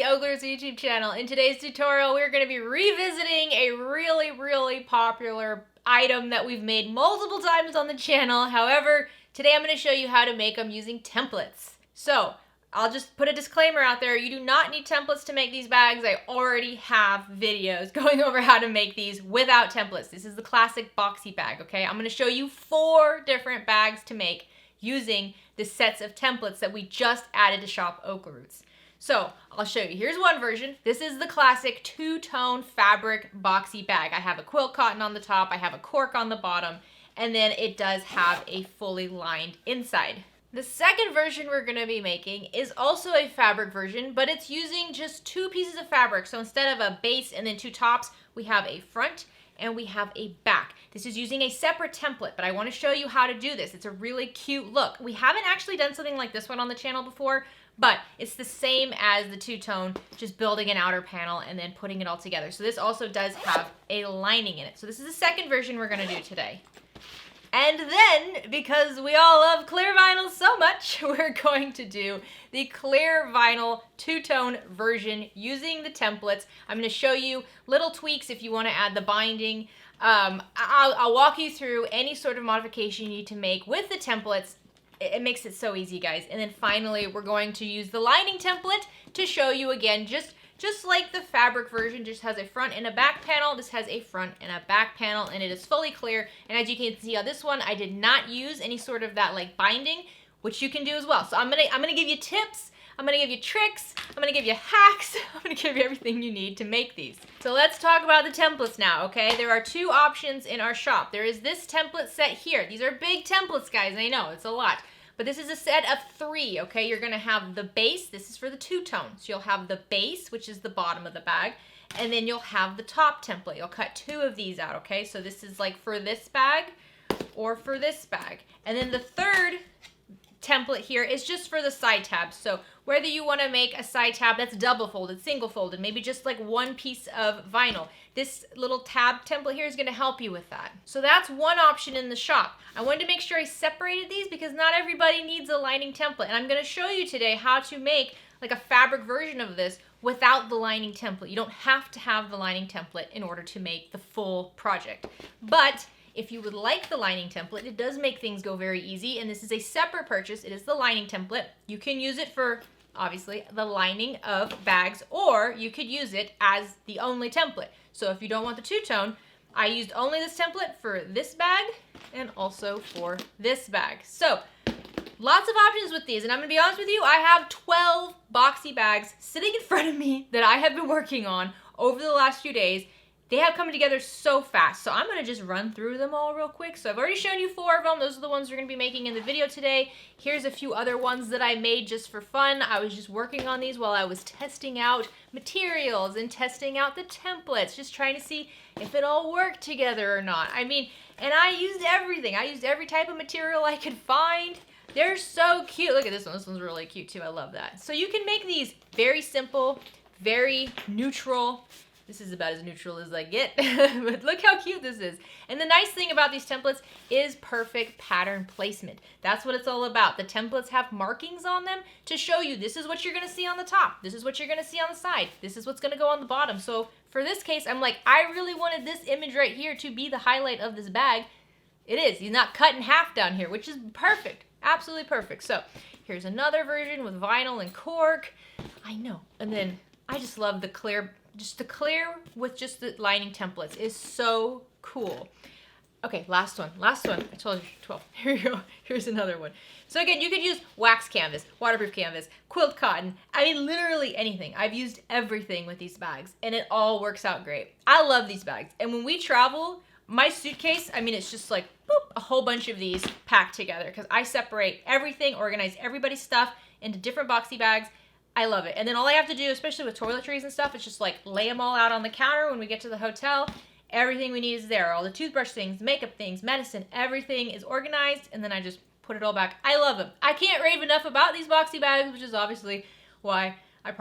the OklaRoots YouTube channel. In today's tutorial, we're going to be revisiting a really popular item that we've made multiple times on the channel. However, today I'm going to show you how to make them using templates. So, I'll just put a disclaimer out there. You do not need templates to make these bags. I already have videos going over how to make these without templates. This is the classic Boxy bag, okay? I'm going to show you 4 different bags to make using the sets of templates that we just added to shop OklaRoots. So I'll show you. Here's one version. This is the classic 2-tone fabric Boxy bag. I have a quilt cotton on the top, I have a cork on the bottom, and then it does have a fully lined inside. The second version we're going to be making is also a fabric version, but it's using just 2 pieces of fabric. So instead of a base and then 2 tops, we have a front and we have a back. This is using a separate template, but I want to show you how to do this. It's a really cute look. We haven't actually done something like this one on the channel before, but it's the same as the 2-tone, just building an outer panel and then putting it all together. So this also does have a lining in it. So this is the second version we're going to do today. And then, because we all love clear vinyl so much, we're going to do the clear vinyl 2-tone version using the templates. I'm going to show you little tweaks if you want to add the binding. I'll walk you through any sort of modification you need to make with the templates. It makes it so easy, guys. And then finally, we're going to use the lining template to show you again, just like the fabric version, just has a front and a back panel. This has a front and a back panel, and it is fully clear. And as you can see on this one, I did not use any sort of that like binding, which you can do as well. So I'm gonna give you tips, I'm gonna give you tricks, I'm gonna give you hacks, I'm gonna give you everything you need to make these. So let's talk about the templates now, okay? There are 2 options in our shop. There is this template set here. These are big templates, guys, I know, it's a lot. But this is a set of 3, okay? You're gonna have the base, this is for the 2-tone. So you'll have the base, which is the bottom of the bag, and then you'll have the top template. You'll cut 2 of these out, okay? So this is like for this bag or for this bag. And then the third template here is just for the side tabs. So whether you wanna make a side tab that's double folded, single folded, maybe just like 1 piece of vinyl, this little tab template here is gonna help you with that. So that's one option in the shop. I wanted to make sure I separated these because not everybody needs a lining template. And I'm gonna show you today how to make like a fabric version of this without the lining template. You don't have to have the lining template in order to make the full project. But if you would like the lining template, it does make things go very easy. And this is a separate purchase. It is the lining template. You can use it for, obviously, the lining of bags, or you could use it as the only template. So if you don't want the 2-tone, I used only this template for this bag and also for this bag. So lots of options with these, and I'm gonna be honest with you, I have 12 Boxy bags sitting in front of me that I have been working on over the last few days. They have come together so fast, so I'm gonna just run through them all real quick. So I've already shown you 4 of them. Those are the ones we're gonna be making in the video today. Here's a few other ones that I made just for fun. I was just working on these while I was testing out materials and testing out the templates, just trying to see if it all worked together or not. I mean, and I used everything. I used every type of material I could find. They're so cute. Look at this one. This one's really cute too. I love that. So you can make these very simple, very neutral. This is about as neutral as I get, but look how cute this is. And the nice thing about these templates is perfect pattern placement. That's what it's all about. The templates have markings on them to show you this is what you're gonna see on the top. This is what you're gonna see on the side. This is what's gonna go on the bottom. So for this case, I'm like, I really wanted this image right here to be the highlight of this bag. It is. He's not cut in half down here, which is perfect. Absolutely perfect. So here's another version with vinyl and cork. I know. And then I just love the clear. Just the clear with just the lining templates is so cool. Okay, last one. I told you 12. Here you go. Here's another one. So again, you could use wax canvas, waterproof canvas, quilt cotton. I mean, literally anything. I've used everything with these bags, and it all works out great. I love these bags. And when we travel, my suitcase, I mean, it's just like, boop, a whole bunch of these packed together because I separate everything, organize everybody's stuff into different Boxy bags. I love it. And then all I have to do, especially with toiletries and stuff, is just like lay them all out on the counter when we get to the hotel. Everything we need is there. All the toothbrush things, makeup things, medicine, everything is organized, and then I just put it all back. I love them. I can't rave enough about these Boxy bags, which is obviously why I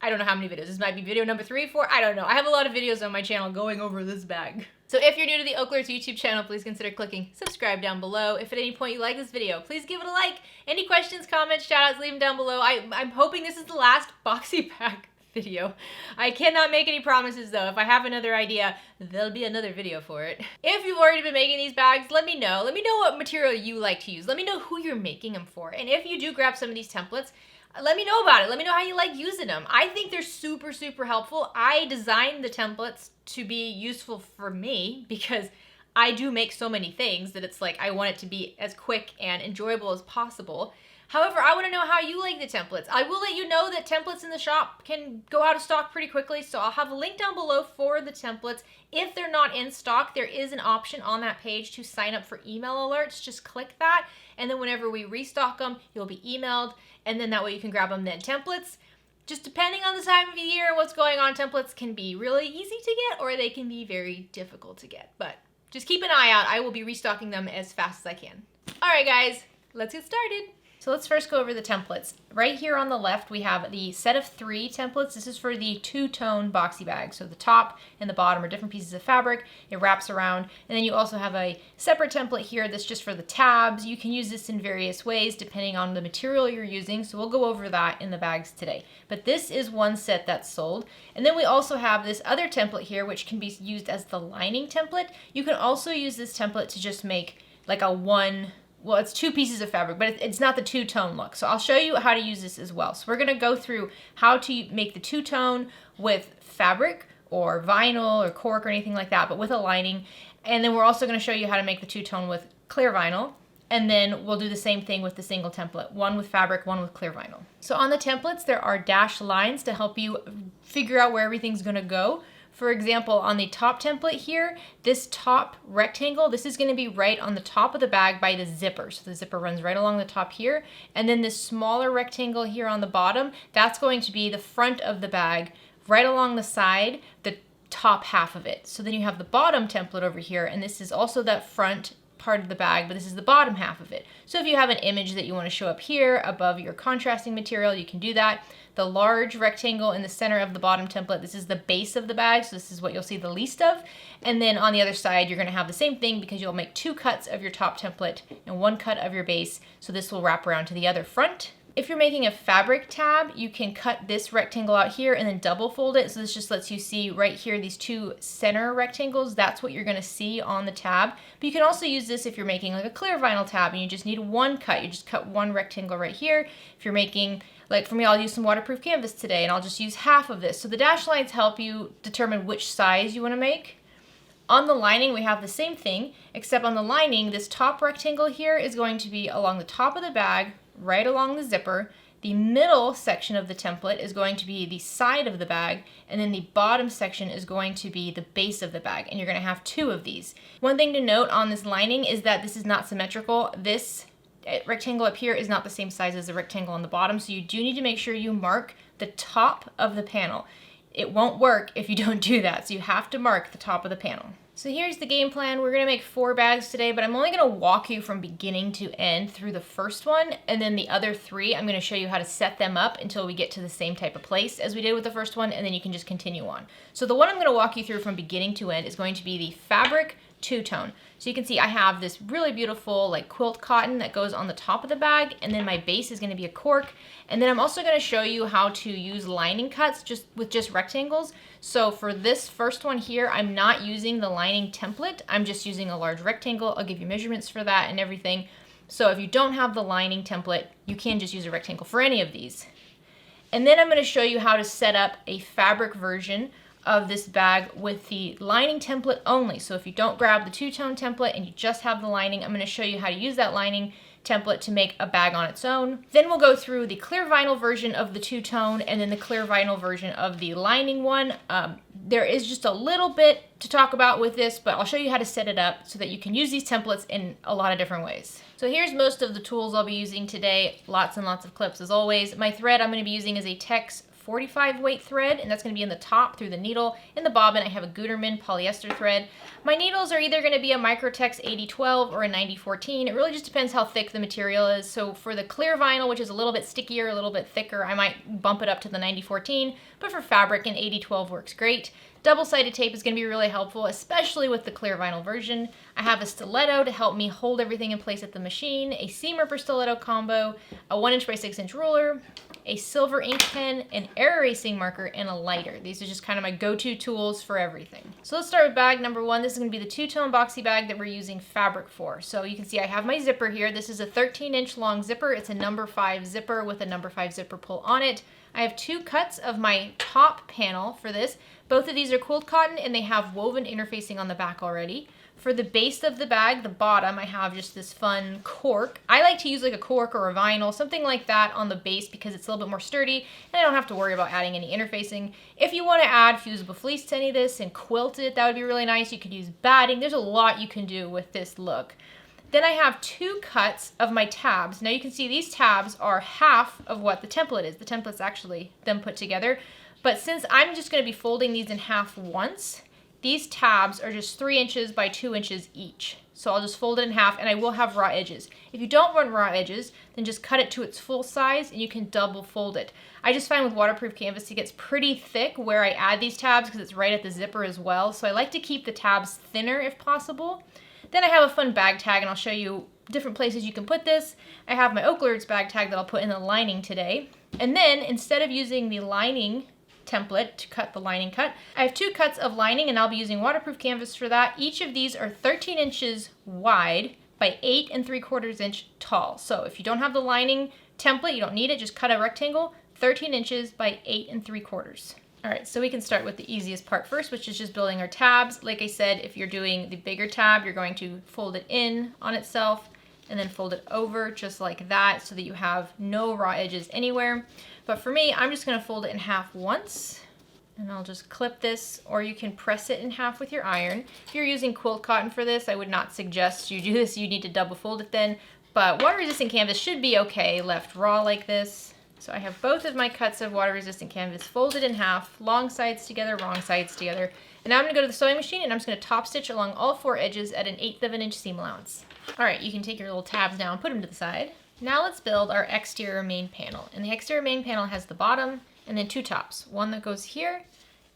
I don't know how many videos. This might be video number 3, 4, I don't know. I have a lot of videos on my channel going over this bag. So if you're new to the OklaRoots YouTube channel, please consider clicking subscribe down below. If at any point you like this video, please give it a like. Any questions, comments, shoutouts, leave them down below. I'm hoping this is the last Boxy bag video. I cannot make any promises though. If I have another idea, there'll be another video for it. If you've already been making these bags, let me know. Let me know what material you like to use. Let me know who you're making them for. And if you do grab some of these templates, let me know about it. Let me know how you like using them. I think they're super, super helpful. I designed the templates to be useful for me because I do make so many things that it's like I want it to be as quick and enjoyable as possible. However, I want to know how you like the templates. I will let you know that templates in the shop can go out of stock pretty quickly, so I'll have a link down below for the templates. If they're not in stock, there is an option on that page to sign up for email alerts. Just click that, and then whenever we restock them, you'll be emailed, and then that way you can grab them then. Templates, just depending on the time of the year and what's going on, templates can be really easy to get or they can be very difficult to get. But just keep an eye out. I will be restocking them as fast as I can. All right, guys, let's get started. So let's first go over the templates. Right here on the left, we have the set of 3 templates. This is for the 2-tone boxy bag. So the top and the bottom are different pieces of fabric. It wraps around. And then you also have a separate template here that's just for the tabs. You can use this in various ways depending on the material you're using. So we'll go over that in the bags today. But this is one set that's sold. And then we also have this other template here, which can be used as the lining template. You can also use this template to just make like a well, it's 2 pieces of fabric, but it's not the 2-tone look. So I'll show you how to use this as well. So we're gonna go through how to make the 2-tone with fabric or vinyl or cork or anything like that, but with a lining. And then we're also gonna show you how to make the 2-tone with clear vinyl. And then we'll do the same thing with the single template, one with fabric, one with clear vinyl. So on the templates, there are dashed lines to help you figure out where everything's gonna go. For example, on the top template here, this top rectangle, this is going to be right on the top of the bag by the zipper. So the zipper runs right along the top here. And then this smaller rectangle here on the bottom, that's going to be the front of the bag, right along the side, the top half of it. So then you have the bottom template over here, and this is also that front part of the bag, but this is the bottom half of it. So if you have an image that you want to show up here above your contrasting material, you can do that. The large rectangle in the center of the bottom template, this is the base of the bag, so this is what you'll see the least of. And then on the other side, you're going to have the same thing because you'll make 2 cuts of your top template and 1 cut of your base, so this will wrap around to the other front. If you're making a fabric tab, you can cut this rectangle out here and then double fold it. So this just lets you see right here, these 2 center rectangles. That's what you're gonna see on the tab. But you can also use this if you're making like a clear vinyl tab and you just need 1 cut. You just cut 1 rectangle right here. If you're making, like for me, I'll use some waterproof canvas today and I'll just use half of this. So the dashed lines help you determine which size you wanna make. On the lining, we have the same thing, except on the lining, this top rectangle here is going to be along the top of the bag, right along the zipper. The middle section of the template is going to be the side of the bag, and then the bottom section is going to be the base of the bag, and you're going to have 2 of these. One thing to note on this lining is that this is not symmetrical. This rectangle up here is not the same size as the rectangle on the bottom, so you do need to make sure you mark the top of the panel. It won't work if you don't do that, so you have to mark the top of the panel. So here's the game plan. We're gonna make 4 bags today, but I'm only gonna walk you from beginning to end through the first one, and then the other 3, I'm gonna show you how to set them up until we get to the same type of place as we did with the first one, and then you can just continue on. So the one I'm gonna walk you through from beginning to end is going to be the fabric 2-tone. So you can see I have this really beautiful like quilt cotton that goes on the top of the bag, and then my base is going to be a cork. And then I'm also going to show you how to use lining cuts with just rectangles. So for this first one here, I'm not using the lining template. I'm just using a large rectangle. I'll give you measurements for that and everything. So if you don't have the lining template, you can just use a rectangle for any of these. And then I'm going to show you how to set up a fabric version of this bag with the lining template only. So if you don't grab the 2-tone template and you just have the lining, I'm going to show you how to use that lining template to make a bag on its own. Then we'll go through the clear vinyl version of the 2-tone and then the clear vinyl version of the lining one. There is just a little bit to talk about with this, but I'll show you how to set it up so that you can use these templates in a lot of different ways. So here's most of the tools I'll be using today. Lots and lots of clips as always. My thread I'm going to be using is a Tex 45 weight thread, and that's going to be in the top through the needle. In the bobbin, I have a Gutermann polyester thread. My needles are either going to be a Microtex 8012 or a 9014. It really just depends how thick the material is. So for the clear vinyl, which is a little bit stickier, a little bit thicker, I might bump it up to the 9014, but for fabric, an 8012 works great. Double-sided tape is going to be really helpful, especially with the clear vinyl version. I have a stiletto to help me hold everything in place at the machine, a seam ripper stiletto combo, a 1" by 6" ruler, a silver ink pen, an air erasing marker, and a lighter. These are just kind of my go-to tools for everything. So let's start with bag number 1. This is going to be the two-tone boxy bag that we're using fabric for. So you can see I have my zipper here. This is a 13-inch long zipper. It's a number 5 zipper with a number 5 zipper pull on it. I have 2 cuts of my top panel for this. Both of these are quilled cotton and they have woven interfacing on the back already. For the base of the bag, the bottom, I have just this fun cork. I like to use like a cork or a vinyl, something like that on the base because it's a little bit more sturdy and I don't have to worry about adding any interfacing. If you want to add fusible fleece to any of this and quilt it, that would be really nice. You could use batting. There's a lot you can do with this look. Then I have 2 cuts of my tabs. Now you can see these tabs are half of what the template is. The template's actually them put together. But since I'm just going to be folding these in half once, these tabs are just 3 inches by 2 inches each. So I'll just fold it in half and I will have raw edges. If you don't want raw edges, then just cut it to its full size and you can double fold it. I just find with waterproof canvas it gets pretty thick where I add these tabs because it's right at the zipper as well. So I like to keep the tabs thinner if possible. Then I have a fun bag tag and I'll show you different places you can put this. I have my OklaRoots bag tag that I'll put in the lining today. And then instead of using the lining template to cut the lining cut, I have 2 cuts of lining and I'll be using waterproof canvas for that. Each of these are 13 inches wide by 8 3/4 inch tall. So if you don't have the lining template, you don't need it, just cut a rectangle, 13 inches by 8 3/4. All right, so we can start with the easiest part first, which is just building our tabs. Like I said, if you're doing the bigger tab, you're going to fold it in on itself and then fold it over just like that so that you have no raw edges anywhere. But for me, I'm just going to fold it in half once and I'll just clip this, or you can press it in half with your iron. If you're using quilt cotton for this, I would not suggest you do this. You need to double fold it then, but water resistant canvas should be okay left raw like this. So I have both of my cuts of water resistant canvas folded in half, long sides together, wrong sides together. And now I'm going to go to the sewing machine and I'm just going to top stitch along all 4 edges at an 1/8 inch seam allowance. All right, you can take your little tabs now and put them to the side. Now let's build our exterior main panel. And the exterior main panel has the bottom and then 2 tops, one that goes here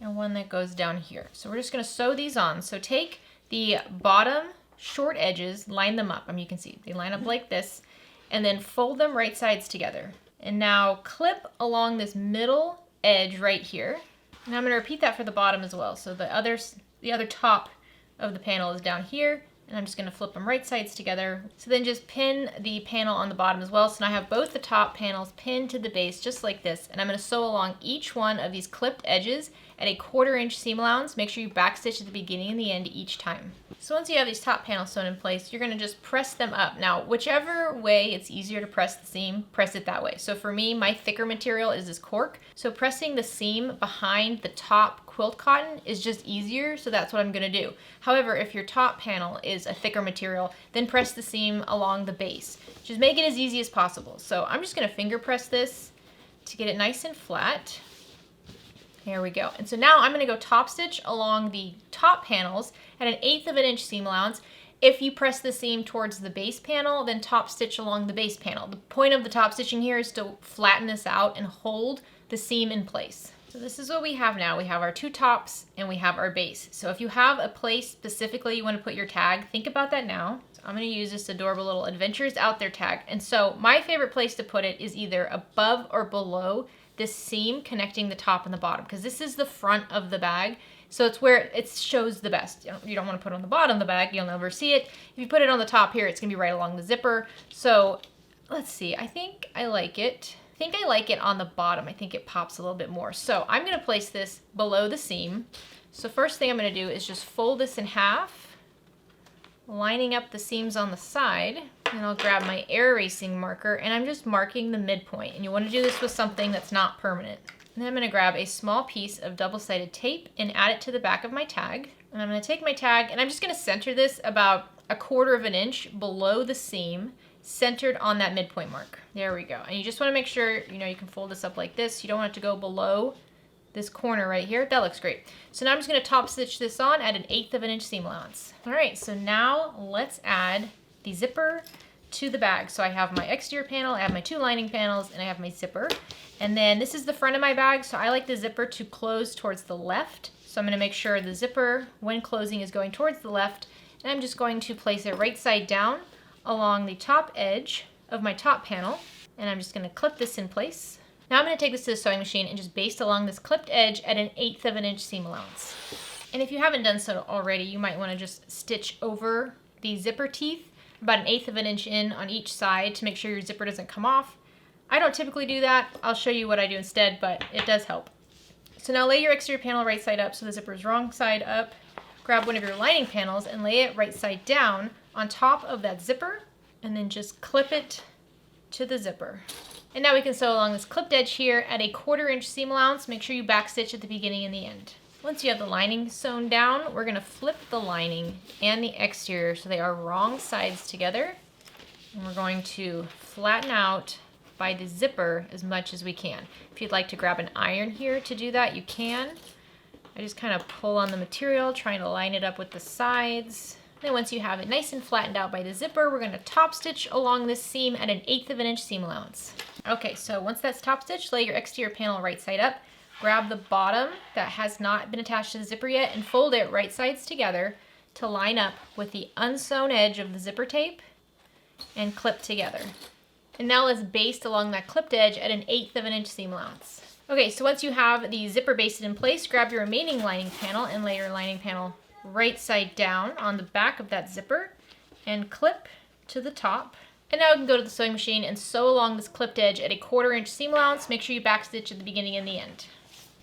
and one that goes down here. So we're just going to sew these on. So take the bottom short edges, line them up. You can see they line up like this, and then fold them right sides together. And now clip along this middle edge right here. And I'm going to repeat that for the bottom as well. So the other top of the panel is down here, and I'm just going to flip them right sides together. So then just pin the panel on the bottom as well. So now I have both the top panels pinned to the base just like this, and I'm going to sew along each one of these clipped edges at a 1/4 inch seam allowance. Make sure you backstitch at the beginning and the end each time. So once you have these top panels sewn in place, you're going to just press them up. Now, whichever way it's easier to press the seam, press it that way. So for me, my thicker material is this cork. So pressing the seam behind the top quilt cotton is just easier, so that's what I'm going to do. However, if your top panel is a thicker material, then press the seam along the base. Just make it as easy as possible. So I'm just going to finger press this to get it nice and flat. There we go. And so now I'm going to go top stitch along the top panels at an 1/8 inch seam allowance. If you press the seam towards the base panel, then top stitch along the base panel. The point of the top stitching here is to flatten this out and hold the seam in place. So this is what we have now. We have our 2 tops and we have our base. So if you have a place specifically you want to put your tag, think about that now. So I'm going to use this adorable little Adventures Out There tag. And so my favorite place to put it is either above or below this seam connecting the top and the bottom, because this is the front of the bag. So it's where it shows the best. You don't want to put it on the bottom of the bag, you'll never see it. If you put it on the top here, it's gonna be right along the zipper. So let's see, I think I like it. I like it on the bottom. I think it pops a little bit more. So I'm gonna place this below the seam. So first thing I'm gonna do is just fold this in half, lining up the seams on the side. And I'll grab my air erasing marker and I'm just marking the midpoint. And you want to do this with something that's not permanent. And then I'm going to grab a small piece of double-sided tape and add it to the back of my tag. And I'm going to take my tag and I'm just going to center this about 1/4 inch below the seam centered on that midpoint mark. There we go. And you just want to make sure, you know, you can fold this up like this. You don't want it to go below this corner right here. That looks great. So now I'm just going to top stitch this on at 1/8 of an inch seam allowance. All right, so now let's add the zipper to the bag. So I have my exterior panel, I have my 2 lining panels, and I have my zipper. And then this is the front of my bag, so I like the zipper to close towards the left. So I'm going to make sure the zipper, when closing, is going towards the left. And I'm just going to place it right side down along the top edge of my top panel. And I'm just going to clip this in place. Now I'm going to take this to the sewing machine and just baste along this clipped edge at 1/8 of an inch seam allowance. And if you haven't done so already, you might want to just stitch over the zipper teeth about 1/8 of an inch in on each side to make sure your zipper doesn't come off. I don't typically do that. I'll show you what I do instead, but it does help. So now lay your exterior panel right side up so the zipper is wrong side up. Grab one of your lining panels and lay it right side down on top of that zipper, and then just clip it to the zipper. And now we can sew along this clipped edge here at 1/4 inch seam allowance. Make sure you backstitch at the beginning and the end. Once you have the lining sewn down, we're going to flip the lining and the exterior so they are wrong sides together. And we're going to flatten out by the zipper as much as we can. If you'd like to grab an iron here to do that, you can. I just kind of pull on the material, trying to line it up with the sides. Then once you have it nice and flattened out by the zipper, we're going to top stitch along this seam at 1/8 of an inch seam allowance. Okay, so once that's top stitched, lay your exterior panel right side up. Grab the bottom that has not been attached to the zipper yet and fold it right sides together to line up with the unsewn edge of the zipper tape and clip together. And now let's baste along that clipped edge at 1/8 of an inch seam allowance. Okay, so once you have the zipper basted in place, grab your remaining lining panel and lay your lining panel right side down on the back of that zipper and clip to the top. And now we can go to the sewing machine and sew along this clipped edge at 1/4 inch seam allowance. Make sure you backstitch at the beginning and the end.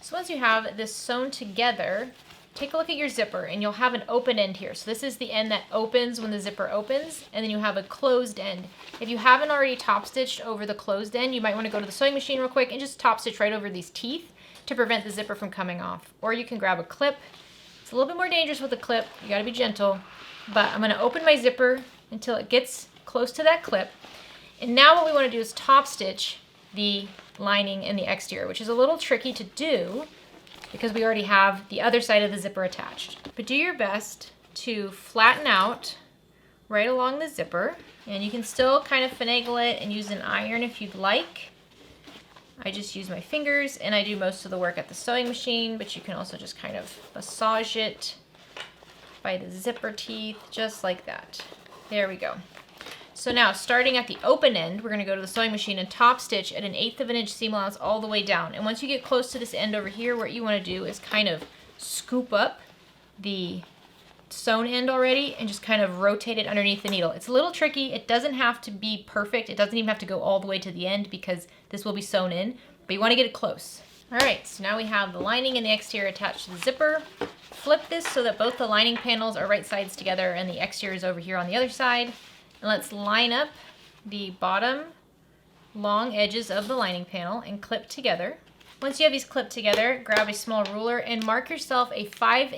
So once you have this sewn together, take a look at your zipper and you'll have an open end here. So this is the end that opens when the zipper opens, and then you have a closed end. If you haven't already top stitched over the closed end, you might want to go to the sewing machine real quick and just top stitch right over these teeth to prevent the zipper from coming off. Or you can grab a clip. It's a little bit more dangerous with a clip. You got to be gentle. But I'm going to open my zipper until it gets close to that clip. And now what we want to do is top stitch the lining and the exterior, which is a little tricky to do because we already have the other side of the zipper attached. But do your best to flatten out right along the zipper, and you can still kind of finagle it and use an iron if you'd like. I just use my fingers and I do most of the work at the sewing machine, but you can also just kind of massage it by the zipper teeth, just like that. There we go. So now, starting at the open end, we're going to go to the sewing machine and top stitch at 1/8 of an inch seam allowance all the way down. And once you get close to this end over here, what you want to do is kind of scoop up the sewn end already and just kind of rotate it underneath the needle. It's a little tricky. It doesn't have to be perfect. It doesn't even have to go all the way to the end because this will be sewn in, but you want to get it close. All right, so now we have the lining and the exterior attached to the zipper. Flip this so that both the lining panels are right sides together and the exterior is over here on the other side. And let's line up the bottom long edges of the lining panel and clip together. Once you have these clipped together, grab a small ruler and mark yourself a 5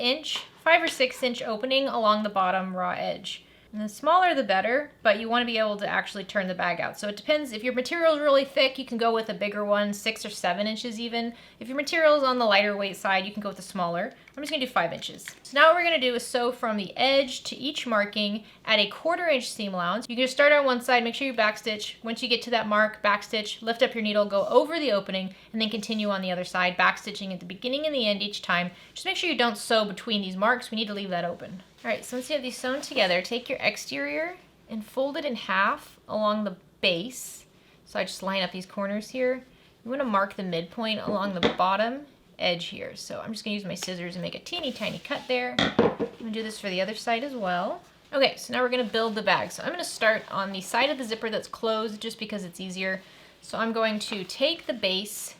or 6 inch opening along the bottom raw edge. And the smaller the better, but you want to be able to actually turn the bag out. So it depends. If your material is really thick, you can go with a bigger one, 6 or 7 inches even. If your material is on the lighter weight side, you can go with a smaller. I'm just going to do 5 inches. So now what we're going to do is sew from the edge to each marking at 1/4 inch seam allowance. You can just start on one side, make sure you backstitch. Once you get to that mark, backstitch, lift up your needle, go over the opening, and then continue on the other side, backstitching at the beginning and the end each time. Just make sure you don't sew between these marks. We need to leave that open. All right, so once you have these sewn together, take your exterior and fold it in half along the base. So I just line up these corners here. You want to mark the midpoint along the bottom edge here. So I'm just going to use my scissors and make a teeny tiny cut there. I'm going to do this for the other side as well. Okay, so now we're going to build the bag. So I'm going to start on the side of the zipper that's closed just because it's easier. So I'm going to take the base,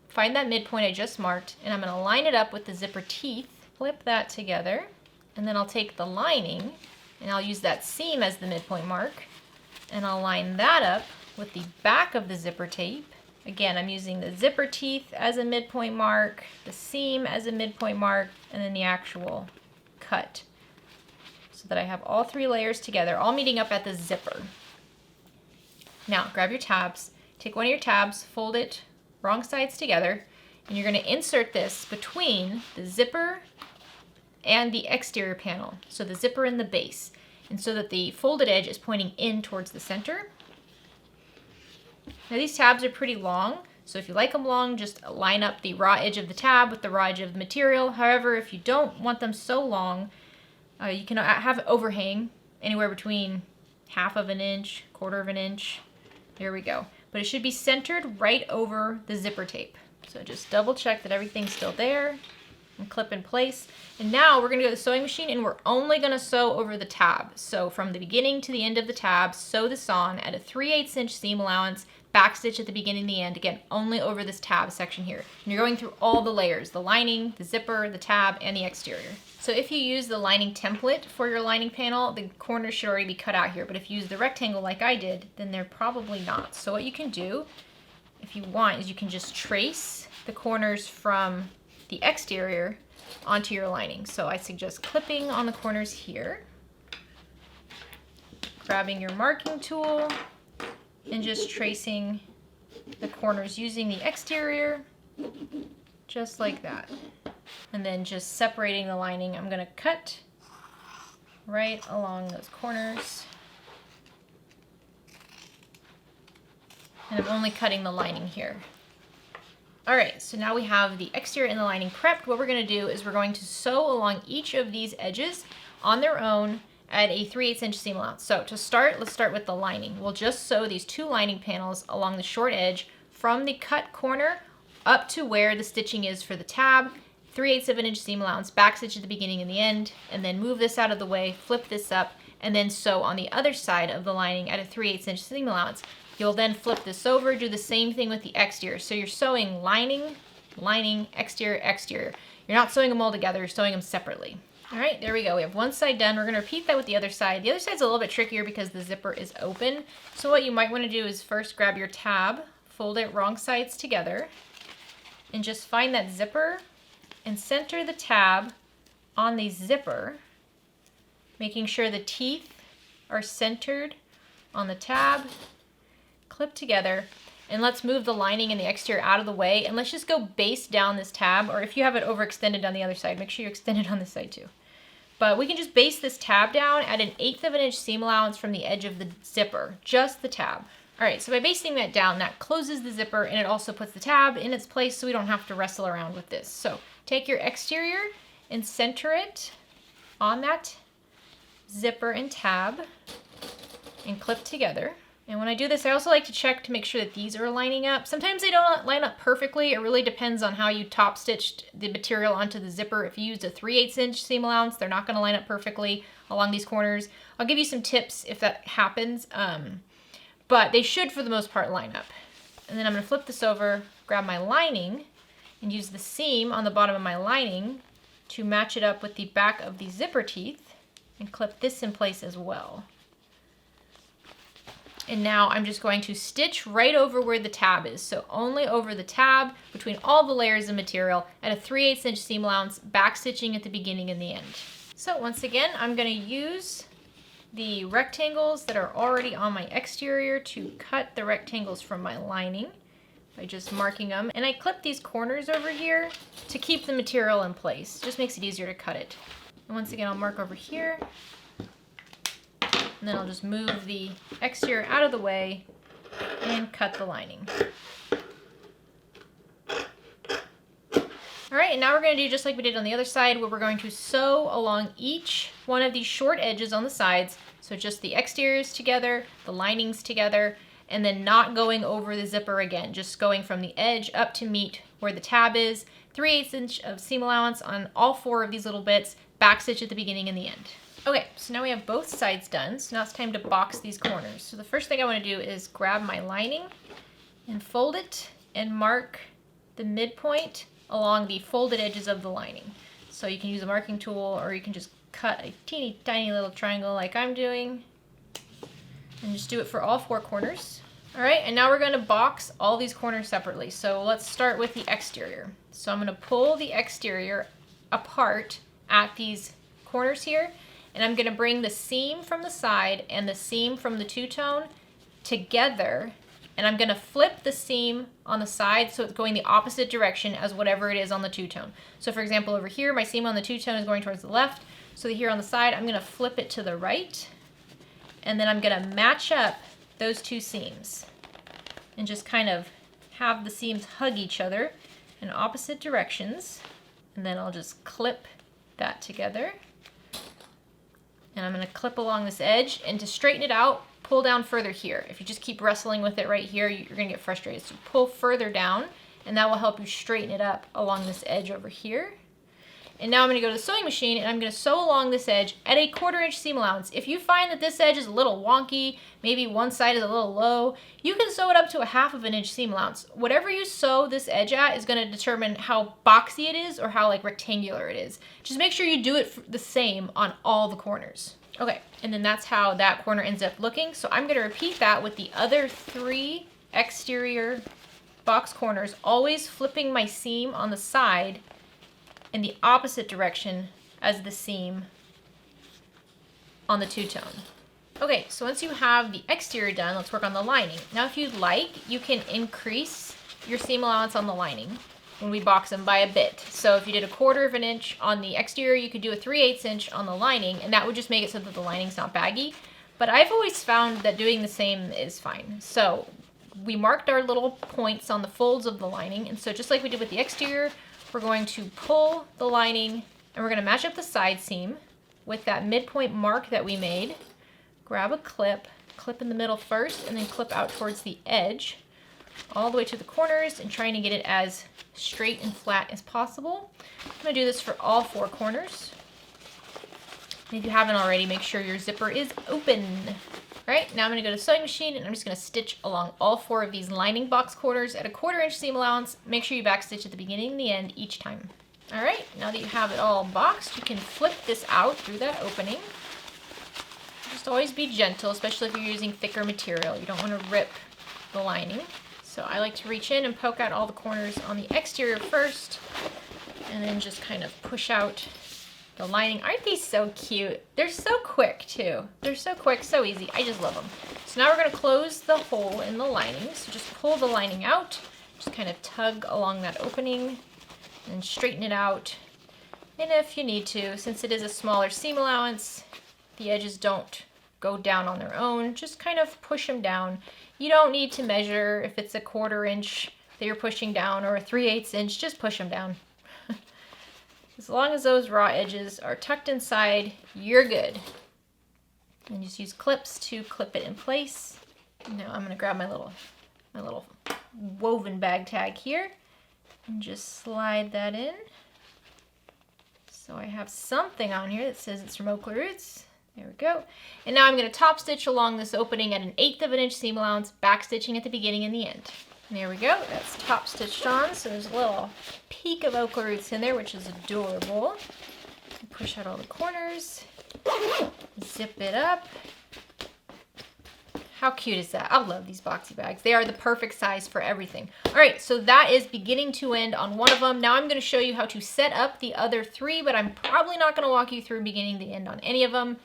find that midpoint I just marked, and I'm going to line it up with the zipper teeth, flip that together. And then I'll take the lining and I'll use that seam as the midpoint mark, and I'll line that up with the back of the zipper tape. Again, I'm using the zipper teeth as a midpoint mark, the seam as a midpoint mark, and then the actual cut, so that I have all 3 layers together, all meeting up at the zipper. Now grab your tabs, take one of your tabs, fold it wrong sides together, and you're going to insert this between the zipper and the exterior panel. So the zipper and the base. And so that the folded edge is pointing in towards the center. Now these tabs are pretty long, so if you like them long, just line up the raw edge of the tab with the raw edge of the material. However, if you don't want them so long, you can have an overhang anywhere between 1/2 inch, 1/4 inch. There we go. But it should be centered right over the zipper tape. So just double check that everything's still there and clip in place. And now we're gonna go to the sewing machine and we're only gonna sew over the tab. So from the beginning to the end of the tab, sew this on at a 3/8 inch seam allowance, backstitch at the beginning and the end, again, only over this tab section here. And you're going through all the layers, the lining, the zipper, the tab, and the exterior. So if you use the lining template for your lining panel, the corners should already be cut out here. But if you use the rectangle like I did, then they're probably not. So what you can do, if you want, is you can just trace the corners from the exterior onto your lining. So I suggest clipping on the corners here, grabbing your marking tool, and just tracing the corners using the exterior, just like that. And then just separating the lining, I'm gonna cut right along those corners. And I'm only cutting the lining here. All right, so now we have the exterior and the lining prepped. What we're gonna do is we're going to sew along each of these edges on their own at a 3/8 inch seam allowance. So to start, let's start with the lining. We'll just sew these 2 lining panels along the short edge from the cut corner up to where the stitching is for the tab, 3/8 of an inch seam allowance, backstitch at the beginning and the end, and then move this out of the way, flip this up, and then sew on the other side of the lining at a 3/8 inch seam allowance. You'll then flip this over, do the same thing with the exterior. So you're sewing lining, lining, exterior, exterior. You're not sewing them all together, you're sewing them separately. All right, there we go. We have one side done. We're gonna repeat that with the other side. The other side's a little bit trickier because the zipper is open. So what you might wanna do is first grab your tab, fold it wrong sides together, and just find that zipper and center the tab on the zipper, making sure the teeth are centered on the tab, clip together, and let's move the lining and the exterior out of the way, and let's just go base down this tab, or if you have it overextended on the other side, make sure you extend it on this side too. But we can just base this tab down at an 1/8 of an inch seam allowance from the edge of the zipper, just the tab. All right, so by basting that down, that closes the zipper and it also puts the tab in its place so we don't have to wrestle around with this. So take your exterior and center it on that zipper and tab and clip together. And when I do this, I also like to check to make sure that these are lining up. Sometimes they don't line up perfectly. It really depends on how you top stitched the material onto the zipper. If you used a 3/8 inch seam allowance, they're not gonna line up perfectly along these corners. I'll give you some tips if that happens, but they should for the most part line up. And then I'm gonna flip this over, grab my lining, and use the seam on the bottom of my lining to match it up with the back of the zipper teeth and clip this in place as well. And now I'm just going to stitch right over where the tab is. So only over the tab between all the layers of material at a 3/8 inch seam allowance, back stitching at the beginning and the end. So once again, I'm gonna use the rectangles that are already on my exterior to cut the rectangles from my lining by just marking them. And I clip these corners over here to keep the material in place. Just makes it easier to cut it. And once again, I'll mark over here. And then I'll just move the exterior out of the way and cut the lining. All right, and now we're gonna do just like we did on the other side, where we're going to sew along each one of these short edges on the sides. So just the exteriors together, the linings together, and then not going over the zipper again, just going from the edge up to meet where the tab is, 3/8 inch of seam allowance on all 4 of these little bits, backstitch at the beginning and the end. Okay, so now we have both sides done, so now it's time to box these corners. So the first thing I want to do is grab my lining and fold it and mark the midpoint along the folded edges of the lining. So you can use a marking tool or you can just cut a teeny tiny little triangle like I'm doing and just do it for all 4 corners. All right, and now we're going to box all these corners separately. So let's start with the exterior. So I'm going to pull the exterior apart at these corners here. And I'm gonna bring the seam from the side and the seam from the two-tone together, and I'm gonna flip the seam on the side so it's going the opposite direction as whatever it is on the two-tone. So for example, over here, my seam on the two-tone is going towards the left. So here on the side, I'm gonna flip it to the right, and then I'm gonna match up those two seams and just kind of have the seams hug each other in opposite directions. And then I'll just clip that together. And I'm gonna clip along this edge, and to straighten it out, pull down further here. If you just keep wrestling with it right here, you're gonna get frustrated. So pull further down, and that will help you straighten it up along this edge over here. And now I'm gonna go to the sewing machine, and I'm gonna sew along this edge at a 1/4 inch seam allowance. If you find that this edge is a little wonky, maybe one side is a little low, you can sew it up to a 1/2 inch seam allowance. Whatever you sew this edge at is gonna determine how boxy it is or how like rectangular it is. Just make sure you do it the same on all the corners. Okay, and then that's how that corner ends up looking. So I'm gonna repeat that with the other 3 exterior box corners, always flipping my seam on the side in the opposite direction as the seam on the two-tone. Okay, so once you have the exterior done, let's work on the lining. Now if you'd like, you can increase your seam allowance on the lining when we box them by a bit. So if you did a 1/4 inch on the exterior, you could do a 3/8 inch on the lining, and that would just make it so that the lining's not baggy. But I've always found that doing the same is fine. So we marked our little points on the folds of the lining, and so just like we did with the exterior, we're going to pull the lining, and we're gonna match up the side seam with that midpoint mark that we made. Grab a clip, clip in the middle first, and then clip out towards the edge, all the way to the corners, and trying to get it as straight and flat as possible. I'm gonna do this for all 4 corners. And if you haven't already, make sure your zipper is open. All right, now I'm gonna go to the sewing machine, and I'm just gonna stitch along all 4 of these lining box corners at a 1/4 inch seam allowance. Make sure you backstitch at the beginning and the end each time. All right, now that you have it all boxed, you can flip this out through that opening. Just always be gentle, especially if you're using thicker material. You don't wanna rip the lining. So I like to reach in and poke out all the corners on the exterior first, and then just kind of push out the lining. Aren't these so cute? They're so quick too. They're so quick, so easy. I just love them. So now we're gonna close the hole in the lining. So just pull the lining out, just kind of tug along that opening and straighten it out. And if you need to, since it is a smaller seam allowance, the edges don't go down on their own, just kind of push them down. You don't need to measure if it's a 1/4 inch that you're pushing down or a 3/8 inch, just push them down. As long as those raw edges are tucked inside, you're good. And just use clips to clip it in place. Now I'm gonna grab my little woven bag tag here and just slide that in. So I have something on here that says it's from OklaRoots. There we go. And now I'm gonna top stitch along this opening at an 1/8 inch seam allowance, back stitching at the beginning and the end. There we go, that's top stitched on, so there's a little peek of OklaRoots in there, which is adorable. Push out all the corners, zip it up. How cute is that? I love these boxy bags. They are the perfect size for everything. All right, so that is beginning to end on one of them. Now I'm gonna show you how to set up the other 3, but I'm probably not gonna walk you through beginning to end on any of them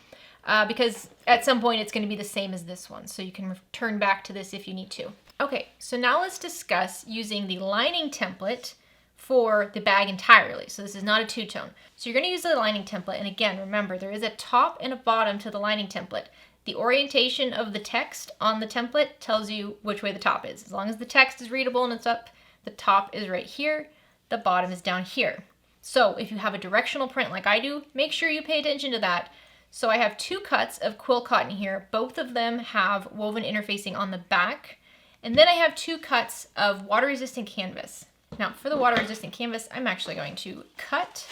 because at some point it's gonna be the same as this one, so you can return back to this if you need to. Okay, so now let's discuss using the lining template for the bag entirely. So this is not a two-tone. So you're gonna use the lining template, and again, remember, there is a top and a bottom to the lining template. The orientation of the text on the template tells you which way the top is. As long as the text is readable and it's up, the top is right here, the bottom is down here. So if you have a directional print like I do, make sure you pay attention to that. So I have 2 cuts of quill cotton here. Both of them have woven interfacing on the back. And then I have 2 cuts of water-resistant canvas. Now for the water-resistant canvas, I'm actually going to cut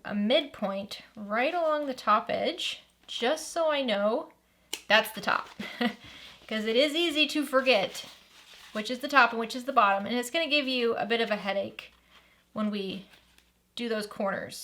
a midpoint right along the top edge, just so I know that's the top. Because it is easy to forget which is the top and which is the bottom, and it's gonna give you a bit of a headache when we do those corners.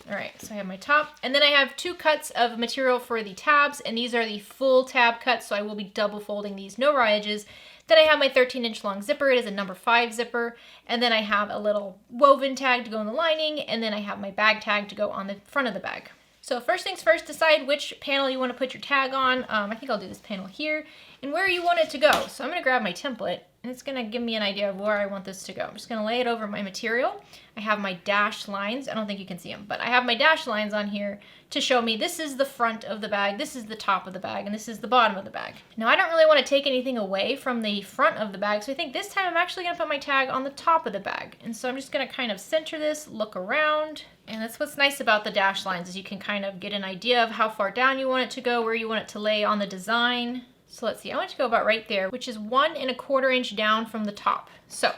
All right, so I have my top, and then I have 2 cuts of material for the tabs, and these are the full tab cuts, so I will be double folding these, no raw edges. Then I have my 13-inch long zipper. It is a number 5 zipper, and then I have a little woven tag to go in the lining, and then I have my bag tag to go on the front of the bag. So first things first, decide which panel you want to put your tag on. I think I'll do this panel here, and where you want it to go. So I'm going to grab my template, and it's going to give me an idea of where I want this to go. I'm just going to lay it over my material. I have my dashed lines. I don't think you can see them, but I have my dashed lines on here to show me this is the front of the bag, this is the top of the bag, and this is the bottom of the bag. Now I don't really want to take anything away from the front of the bag, so I think this time I'm actually going to put my tag on the top of the bag. And so I'm just going to kind of center this, look around, and that's what's nice about the dashed lines is you can kind of get an idea of how far down you want it to go, where you want it to lay on the design. So let's see, I want it to go about right there, which is 1 1/4 inch down from the top. So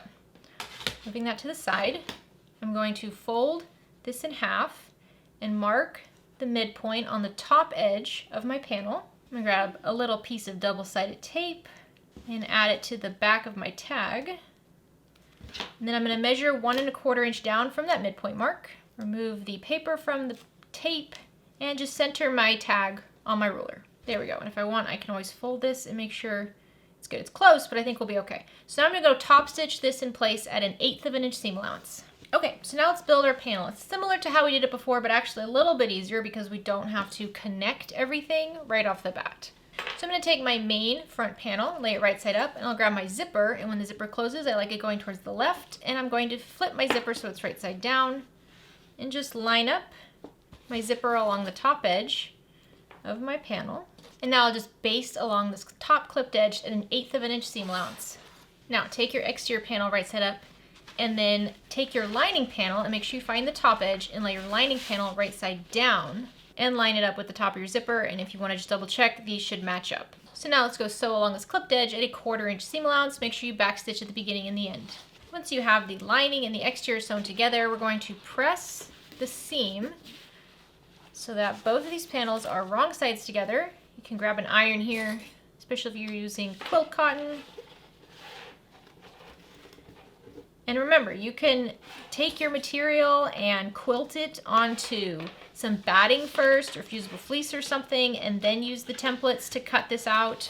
moving that to the side, I'm going to fold this in half and mark the midpoint on the top edge of my panel. I'm gonna grab a little piece of double-sided tape and add it to the back of my tag. And then I'm gonna measure 1 1/4 inch down from that midpoint mark, remove the paper from the tape, and just center my tag on my ruler. There we go. And if I want, I can always fold this and make sure it's good. It's close, but I think we'll be okay. So now I'm gonna go top stitch this in place at 1/8 of an inch seam allowance. Okay, so now let's build our panel. It's similar to how we did it before, but actually a little bit easier because we don't have to connect everything right off the bat. So I'm going to take my main front panel, lay it right side up, and I'll grab my zipper, and when the zipper closes, I like it going towards the left, and I'm going to flip my zipper so it's right side down, and just line up my zipper along the top edge of my panel. And now I'll just baste along this top clipped edge at 1/8 of an inch seam allowance. Now take your exterior panel right side up, and then take your lining panel and make sure you find the top edge and lay your lining panel right side down and line it up with the top of your zipper. And if you want to just double check, these should match up. So now let's go sew along this clipped edge at 1/4 inch seam allowance. Make sure you backstitch at the beginning and the end. Once you have the lining and the exterior sewn together, we're going to press the seam so that both of these panels are wrong sides together. You can grab an iron here, especially if you're using quilt cotton. And remember, you can take your material and quilt it onto some batting first, or fusible fleece or something, and then use the templates to cut this out,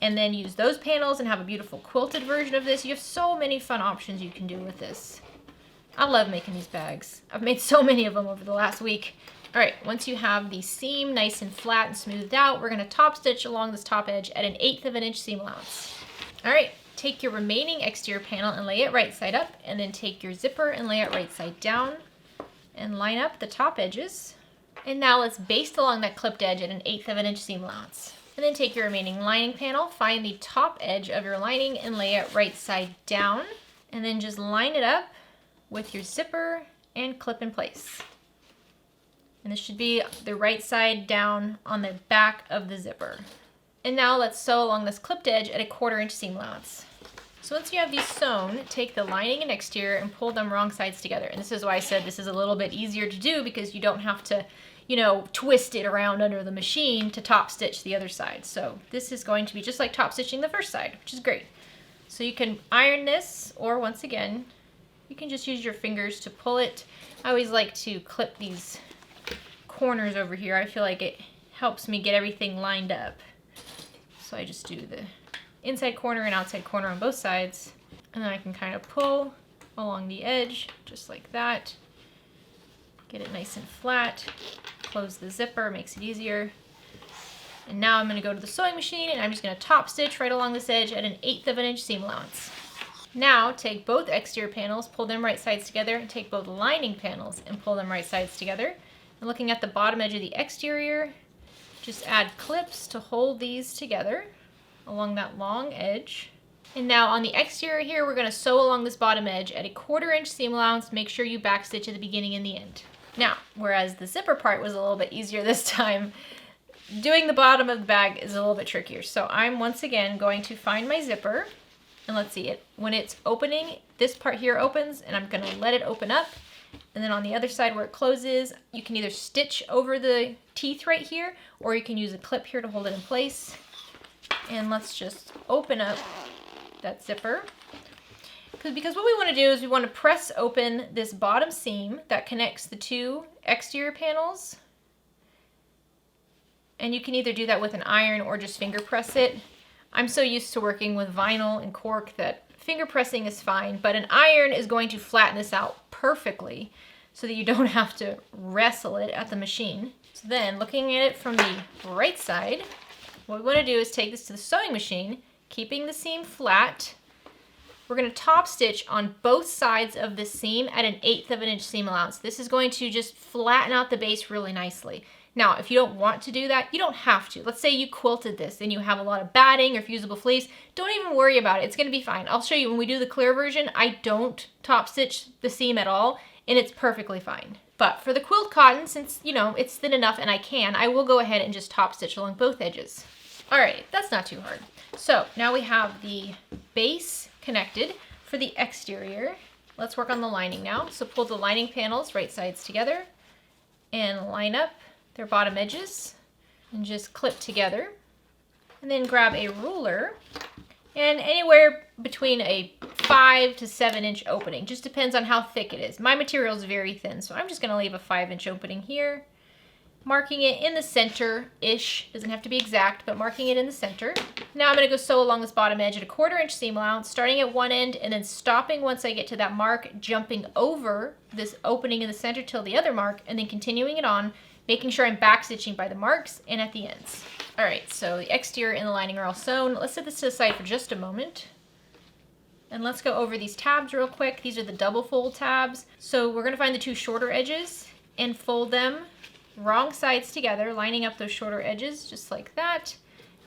and then use those panels and have a beautiful quilted version of this. You have so many fun options you can do with this. I love making these bags. I've made so many of them over the last week. All right, once you have the seam nice and flat and smoothed out, we're gonna top stitch along this top edge at 1/8 of an inch seam allowance. All right. Take your remaining exterior panel and lay it right side up, and then take your zipper and lay it right side down and line up the top edges. And now let's baste along that clipped edge at 1/8 of an inch seam allowance. And then take your remaining lining panel, find the top edge of your lining and lay it right side down, and then just line it up with your zipper and clip in place. And this should be the right side down on the back of the zipper. And now let's sew along this clipped edge at 1/4 inch seam allowance. So once you have these sewn, take the lining and exterior and pull them wrong sides together. And this is why I said this is a little bit easier to do, because you don't have to, twist it around under the machine to top stitch the other side. So this is going to be just like top stitching the first side, which is great. So you can iron this, or once again, you can just use your fingers to pull it. I always like to clip these corners over here. I feel like it helps me get everything lined up. So I just do the inside corner and outside corner on both sides, and then I can kind of pull along the edge just like that. Get it nice and flat. Close the zipper, makes it easier. And now I'm going to go to the sewing machine, and I'm just going to top stitch right along this edge at 1/8 of an inch seam allowance. Now take both exterior panels, pull them right sides together, and take both lining panels and pull them right sides together. And looking at the bottom edge of the exterior, just add clips to hold these together along that long edge. And now on the exterior here, we're going to sew along this bottom edge at 1/4 inch seam allowance. Make sure you backstitch at the beginning and the end. Now, whereas the zipper part was a little bit easier this time, doing the bottom of the bag is a little bit trickier. So I'm once again going to find my zipper, and let's see it. When it's opening, this part here opens, and I'm going to let it open up. And then on the other side where it closes, you can either stitch over the teeth right here, or you can use a clip here to hold it in place. And let's just open up that zipper. Because what we want to do is we want to press open this bottom seam that connects the two exterior panels. And you can either do that with an iron or just finger press it. I'm so used to working with vinyl and cork that finger pressing is fine, but an iron is going to flatten this out perfectly. so that you don't have to wrestle it at the machine. So then, looking at it from the right side, what we want to do is take this to the sewing machine, keeping the seam flat. We're going to top stitch on both sides of the seam at 1/8 of an inch seam allowance. This is going to just flatten out the base really nicely. Now, if you don't want to do that, you don't have to. Let's say you quilted this and you have a lot of batting or fusible fleece. Don't even worry about it. It's going to be fine. I'll show you when we do the clear version, I don't top stitch the seam at all, and it's perfectly fine. But for the quilt cotton, since, you know, it's thin enough and I will go ahead and just top stitch along both edges. All right, that's not too hard. So now we have the base connected. For the exterior, let's work on the lining now. So pull the lining panels right sides together and line up their bottom edges and just clip together. And then grab a ruler and anywhere between a 5 to 7 inch opening. Just depends on how thick it is. My material is very thin, so I'm just going to leave a 5-inch opening here, marking it in the center-ish. Doesn't have to be exact, but marking it in the center. Now I'm going to go sew along this bottom edge at a 1/4 inch seam allowance, starting at one end and then stopping once I get to that mark, jumping over this opening in the center till the other mark, and then continuing it on, making sure I'm back stitching by the marks and at the ends. All right, so the exterior and the lining are all sewn. Let's set this to the side for just a moment. And let's go over these tabs real quick. These are the double fold tabs. So we're gonna find the 2 shorter edges and fold them wrong sides together, lining up those shorter edges just like that.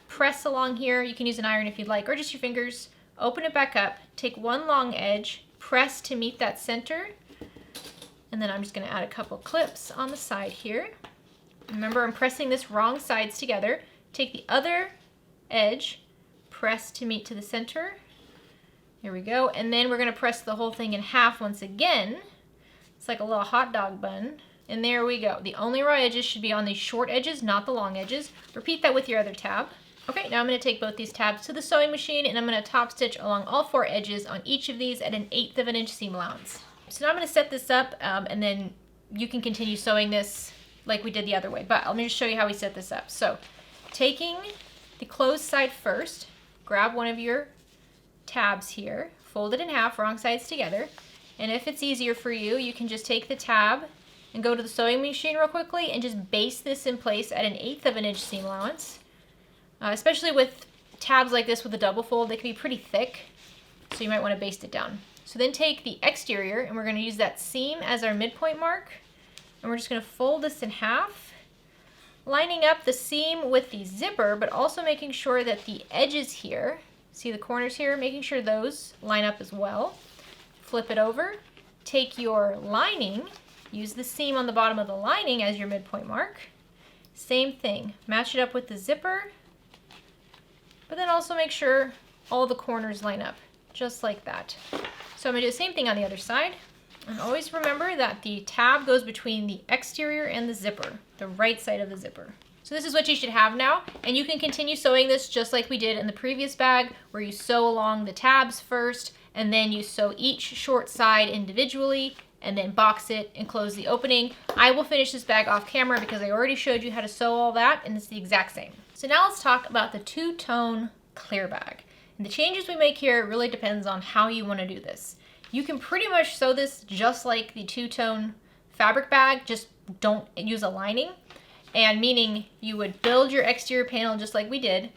Press along here. You can use an iron if you'd like, or just your fingers. Open it back up, take one long edge, press to meet that center. And then I'm just gonna add a couple clips on the side here. Remember, I'm pressing this wrong sides together. Take the other edge, press to meet to the center. Here we go. And then we're gonna press the whole thing in half once again. It's like a little hot dog bun. And there we go. The only raw edges should be on these short edges, not the long edges. Repeat that with your other tab. Okay, now I'm gonna take both these tabs to the sewing machine and I'm gonna top stitch along all 4 edges on each of these at 1/8 of an inch seam allowance. So now I'm gonna set this up and then you can continue sewing this like we did the other way. But let me just show you how we set this up. So taking the closed side first, grab one of your tabs here, fold it in half, wrong sides together. And if it's easier for you, you can just take the tab and go to the sewing machine real quickly and just base this in place at 1/8 of an inch seam allowance. Especially with tabs like this with a double fold, they can be pretty thick, so you might want to baste it down. So then take the exterior and we're going to use that seam as our midpoint mark. And we're just going to fold this in half, lining up the seam with the zipper, but also making sure that the edges here, see the corners here, making sure those line up as well. Flip it over, take your lining, use the seam on the bottom of the lining as your midpoint mark. Same thing, match it up with the zipper, but then also make sure all the corners line up, just like that. So I'm going to do the same thing on the other side. And always remember that the tab goes between the exterior and the zipper, the right side of the zipper. So this is what you should have now, and you can continue sewing this just like we did in the previous bag, where you sew along the tabs first, and then you sew each short side individually, and then box it and close the opening. I will finish this bag off camera because I already showed you how to sew all that, and it's the exact same. So now let's talk about the two-tone clear bag. And the changes we make here really depends on how you want to do this. You can pretty much sew this just like the two-tone fabric bag, just don't use a lining. And meaning you would build your exterior panel just like we did,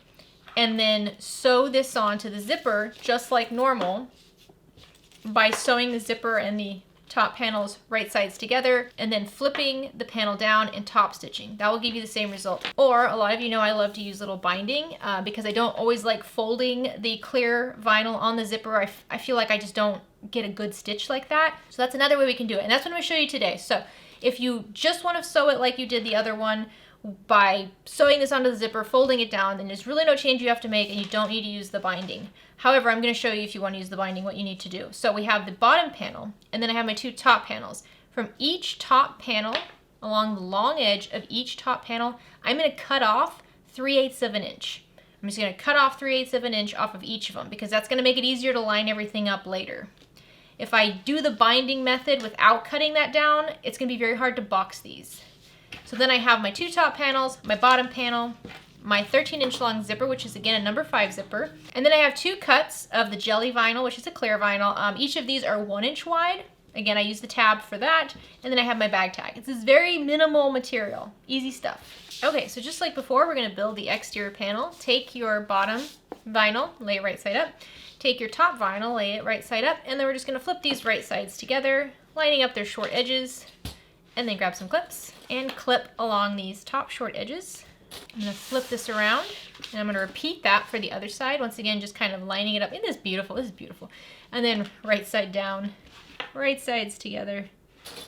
and then sew this onto the zipper just like normal by sewing the zipper and the top panels right sides together, and then flipping the panel down and top stitching. That will give you the same result. Or a lot of you know I love to use little binding because I don't always like folding the clear vinyl on the zipper. I feel like I just don't get a good stitch like that. So that's another way we can do it, and that's what I'm going to show you today. So if you just want to sew it like you did the other one by sewing this onto the zipper, folding it down, then there's really no change you have to make and you don't need to use the binding. However, I'm going to show you if you want to use the binding what you need to do. So we have the bottom panel, and then I have my 2 top panels. From each top panel, along the long edge of each top panel, I'm going to cut off 3/8 of an inch. I'm just going to cut off 3/8 of an inch off of each of them because that's going to make it easier to line everything up later. If I do the binding method without cutting that down, it's going to be very hard to box these. So then I have my 2 top panels, my bottom panel, my 13-inch long zipper, which is again a number 5 zipper. And then I have 2 cuts of the jelly vinyl, which is a clear vinyl. Each of these are 1 inch wide. Again, I use the tab for that, and then I have my bag tag. It's this very minimal material, easy stuff. Okay, so just like before, we're gonna build the exterior panel. Take your bottom vinyl, lay it right side up. Take your top vinyl, lay it right side up, and then we're just gonna flip these right sides together, lining up their short edges, and then grab some clips and clip along these top short edges. I'm gonna flip this around, and I'm gonna repeat that for the other side. Once again, just kind of lining it up. Isn't this beautiful? This is beautiful. And then right side down, right sides together.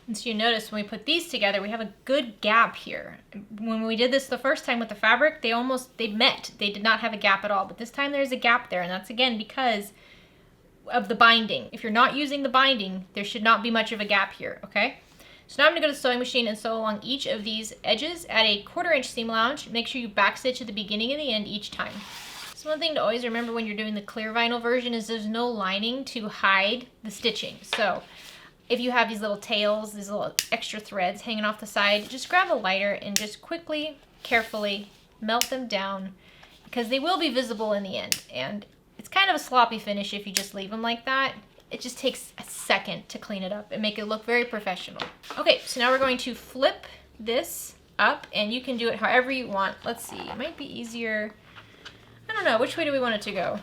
And so you notice when we put these together, we have a good gap here. When we did this the first time with the fabric, they met. They did not have a gap at all, but this time there's a gap there, and that's again because of the binding. If you're not using the binding, there should not be much of a gap here, okay? So now I'm gonna go to the sewing machine and sew along each of these edges at a 1/4 inch seam allowance. Make sure you backstitch at the beginning and the end each time. So one thing to always remember when you're doing the clear vinyl version is there's no lining to hide the stitching. So if you have these little tails, these little extra threads hanging off the side, just grab a lighter and just quickly, carefully melt them down because they will be visible in the end. And it's kind of a sloppy finish if you just leave them like that. It just takes a second to clean it up and make it look very professional. Okay, so now we're going to flip this up, and you can do it however you want. Let's see, it might be easier. I don't know, which way do we want it to go?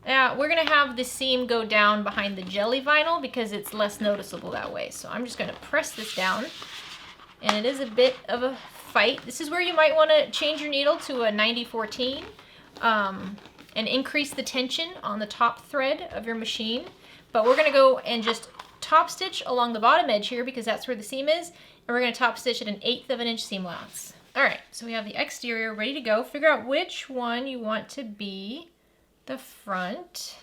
Yeah, we're gonna have the seam go down behind the jelly vinyl because it's less noticeable that way. So I'm just gonna press this down, and it is a bit of a fight. This is where you might wanna change your needle to a 90-14 and increase the tension on the top thread of your machine. But we're gonna go and just top stitch along the bottom edge here because that's where the seam is, and we're gonna top stitch at an 1/8 of an inch seam allowance. All right, so we have the exterior ready to go. Figure out which one you want to be the front.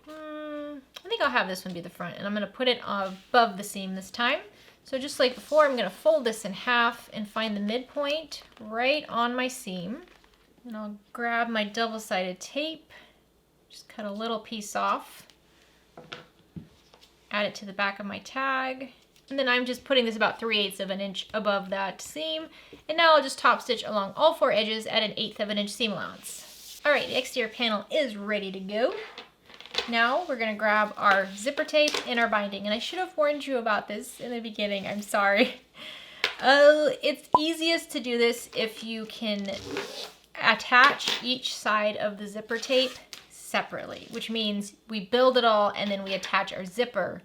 I think I'll have this one be the front, and I'm gonna put it above the seam this time. So just like before, I'm gonna fold this in half and find the midpoint right on my seam. And I'll grab my double-sided tape, just cut a little piece off, add it to the back of my tag, and then I'm just putting this about 3/8 of an inch above that seam. And now I'll just top stitch along all 4 edges at an 1/8 of an inch seam allowance. All right, the exterior panel is ready to go. Now we're gonna grab our zipper tape and our binding. And I should have warned you about this in the beginning, I'm sorry. It's easiest to do this if you can attach each side of the zipper tape separately, which means we build it all and then we attach our zipper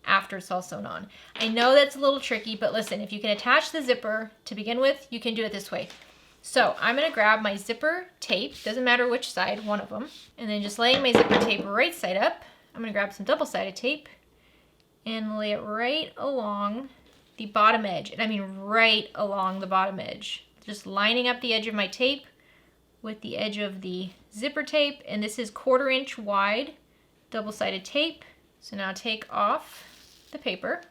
after it's all sewn on. I know that's a little tricky, but listen, if you can attach the zipper to begin with, you can do it this way. So I'm gonna grab my zipper tape, doesn't matter which side, one of them, and then just laying my zipper tape right side up, I'm gonna grab some double-sided tape and lay it right along the bottom edge. And I mean right along the bottom edge. Just lining up the edge of my tape with the edge of the zipper tape, and this is 1/4 inch wide double-sided tape. So now take off the paper,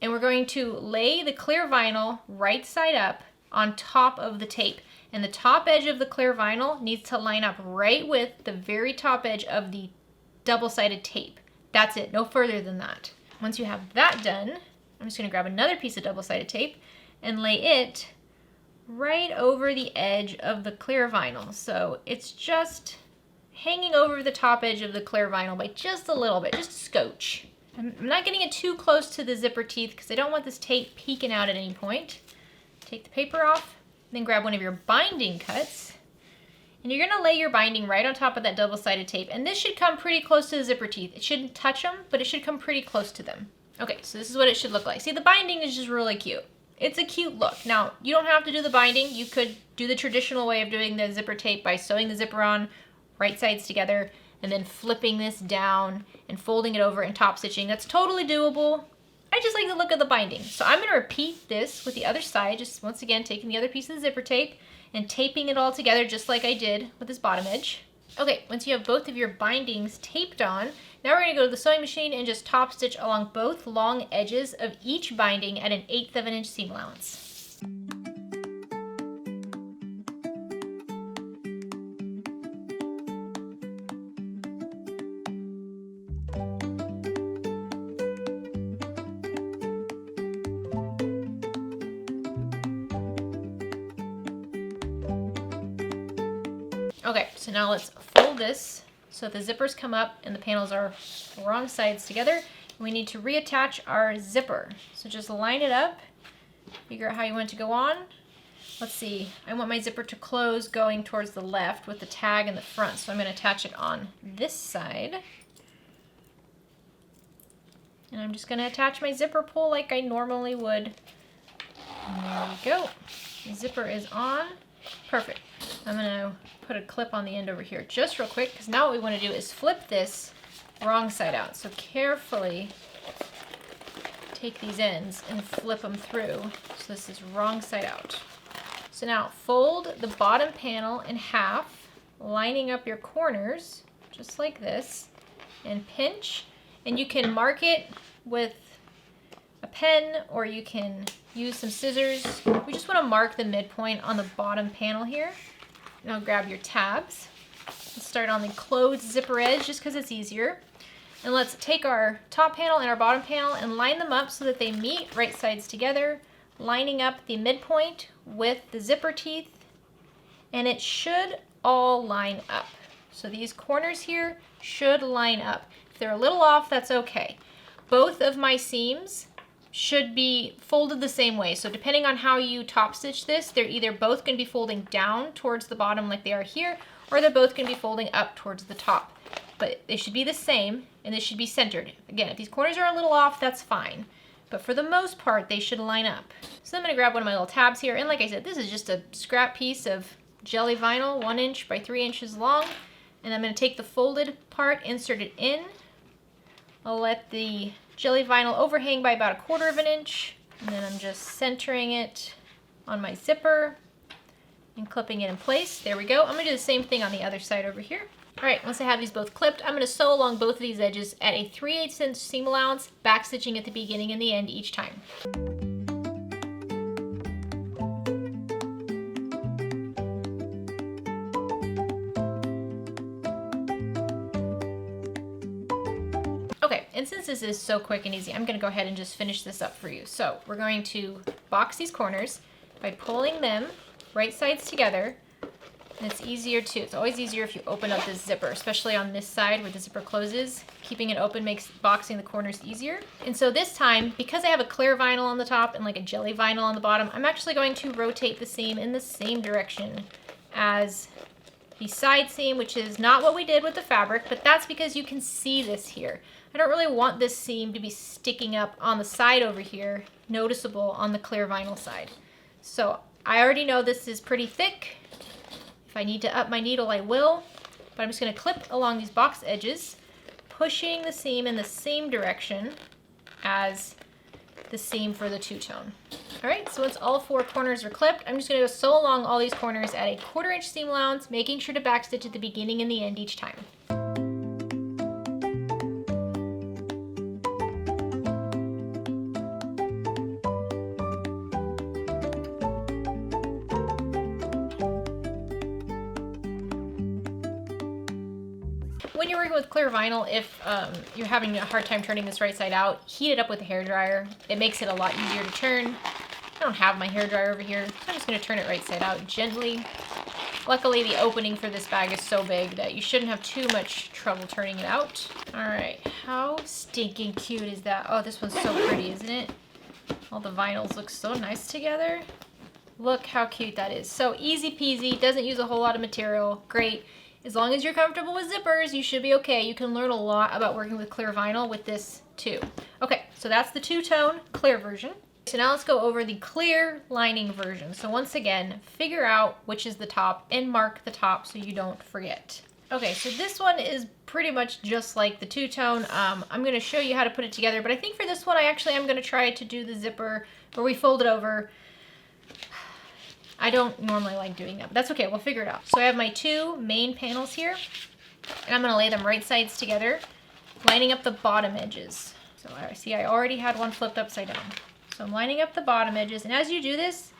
and we're going to lay the clear vinyl right side up on top of the tape. And the top edge of the clear vinyl needs to line up right with the very top edge of the double-sided tape. That's it, no further than that. Once you have that done, I'm just gonna grab another piece of double-sided tape and lay it right over the edge of the clear vinyl. So it's just hanging over the top edge of the clear vinyl by just a little bit, just a scotch. I'm not getting it too close to the zipper teeth because I don't want this tape peeking out at any point. Take the paper off, then grab one of your binding cuts, and you're gonna lay your binding right on top of that double-sided tape, and this should come pretty close to the zipper teeth. It shouldn't touch them, but it should come pretty close to them. Okay, so this is what it should look like. See, the binding is just really cute. It's a cute look. Now, you don't have to do the binding. You could do the traditional way of doing the zipper tape by sewing the zipper on right sides together and then flipping this down and folding it over and top stitching. That's totally doable. I just like the look of the binding. So I'm gonna repeat this with the other side, just once again taking the other piece of the zipper tape and taping it all together just like I did with this bottom edge. Okay, once you have both of your bindings taped on, now we're gonna go to the sewing machine and just top stitch along both long edges of each binding at an 1/8 of an inch seam allowance. Okay, so now let's fold this so the zippers come up and the panels are the wrong sides together. We need to reattach our zipper. So just line it up, figure out how you want it to go on. Let's see, I want my zipper to close going towards the left with the tag in the front, so I'm going to attach it on this side. And I'm just going to attach my zipper pull like I normally would. And there we go. The zipper is on. Perfect. I'm going to put a clip on the end over here just real quick, because now what we want to do is flip this wrong side out. So carefully take these ends and flip them through. So this is wrong side out. So now fold the bottom panel in half, lining up your corners just like this, and pinch. And you can mark it with a pen or you can use some scissors. We just want to mark the midpoint on the bottom panel here. Now grab your tabs. Let's start on the closed zipper edge just because it's easier. And let's take our top panel and our bottom panel and line them up so that they meet right sides together, lining up the midpoint with the zipper teeth, and it should all line up. So these corners here should line up. If they're a little off, that's okay. Both of my seams should be folded the same way. So depending on how you top stitch this, they're either both going to be folding down towards the bottom like they are here, or they're both going to be folding up towards the top. But they should be the same, and they should be centered. Again, if these corners are a little off, that's fine. But for the most part, they should line up. So I'm going to grab one of my little tabs here, and like I said, this is just a scrap piece of jelly vinyl, 1 inch by 3 inches long. And I'm going to take the folded part, insert it in. I'll let the jelly vinyl overhang by about 1/4 inch, and then I'm just centering it on my zipper and clipping it in place. There we go. I'm going to do the same thing on the other side over here. All right, once I have these both clipped, I'm going to sew along both of these edges at a 3/8 inch seam allowance, back stitching at the beginning and the end each time. Okay, and since this is so quick and easy, I'm going to go ahead and just finish this up for you. So we're going to box these corners by pulling them right sides together. And it's easier too. It's always easier if you open up this zipper, especially on this side where the zipper closes. Keeping it open makes boxing the corners easier. And so this time, because I have a clear vinyl on the top and like a jelly vinyl on the bottom, I'm actually going to rotate the seam in the same direction as the side seam, which is not what we did with the fabric, but that's because you can see this here. I don't really want this seam to be sticking up on the side over here, noticeable on the clear vinyl side. So I already know this is pretty thick. If I need to up my needle, I will, but I'm just going to clip along these box edges, pushing the seam in the same direction as the seam for the two-tone. All right, so once all 4 corners are clipped, I'm just going to go sew along all these corners at a 1/4 inch seam allowance, making sure to backstitch at the beginning and the end each time. When you're working with clear vinyl, if you're having a hard time turning this right side out, heat it up with a hairdryer. It makes it a lot easier to turn. I don't have my hairdryer over here, so I'm just going to turn it right side out gently. Luckily, the opening for this bag is so big that you shouldn't have too much trouble turning it out. All right, how stinking cute is that? Oh, this one's so pretty, isn't it? All the vinyls look so nice together. Look how cute that is. So easy peasy, doesn't use a whole lot of material, great. As long as you're comfortable with zippers, you should be okay. You can learn a lot about working with clear vinyl with this too. Okay, so that's the two-tone clear version. So now let's go over the clear lining version. So once again, figure out which is the top and mark the top so you don't forget. Okay, so this one is pretty much just like the two-tone. I'm gonna show you how to put it together, but I think for this one, I actually am gonna try to do the zipper where we fold it over. I don't normally like doing that, but that's okay, we'll figure it out. So I have my 2 main panels here, and I'm gonna lay them right sides together, lining up the bottom edges. So I see I already had one flipped upside down. So I'm lining up the bottom edges, and as you do this,